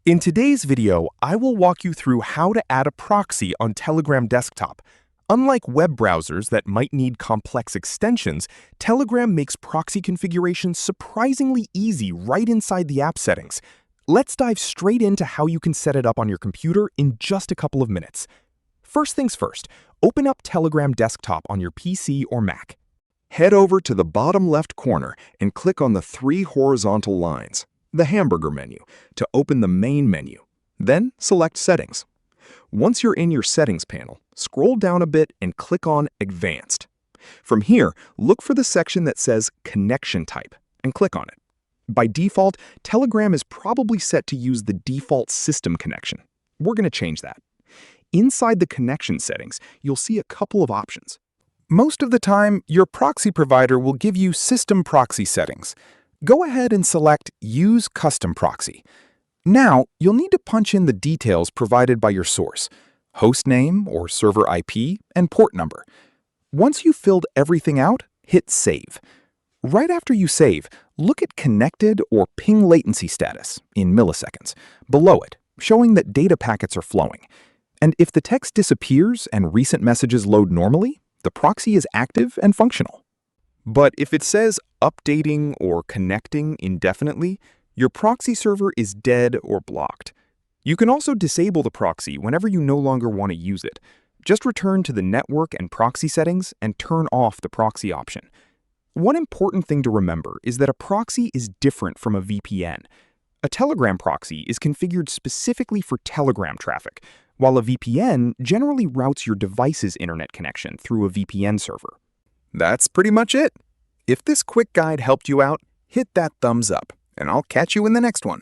In today's video, I will walk you through how to add a proxy on Telegram desktop. Unlike web browsers that might need complex extensions, Telegram makes proxy configuration surprisingly easy right inside the app settings. Let's dive straight into how you can set it up on your computer in just a couple of minutes. First things first, open up Telegram desktop on your PC or Mac. Head over to the bottom left corner and click on the three horizontal lines, the hamburger menu, to open the main menu. Then select Settings. Once you're in your Settings panel, scroll down a bit and click on Advanced. From here, look for the section that says Connection Type and click on it. By default, Telegram is probably set to use the default system connection. We're going to change that. Inside the connection settings, you'll see a couple of options. Most of the time, your proxy provider will give you system proxy settings. Go ahead and select Use Custom Proxy. Now, you'll need to punch in the details provided by your source, host name or server IP, and port number. Once you've filled everything out, hit Save. Right after you save, look at Connected or Ping Latency status in milliseconds below it, showing that data packets are flowing. And if the text disappears and recent messages load normally, the proxy is active and functional. But if it says updating or connecting indefinitely, your proxy server is dead or blocked. You can also disable the proxy whenever you no longer want to use it. Just return to the network and proxy settings and turn off the proxy option. One important thing to remember is that a proxy is different from a VPN. A Telegram proxy is configured specifically for Telegram traffic, while a VPN generally routes your device's internet connection through a VPN server. That's pretty much it. If this quick guide helped you out, hit that thumbs up, and I'll catch you in the next one.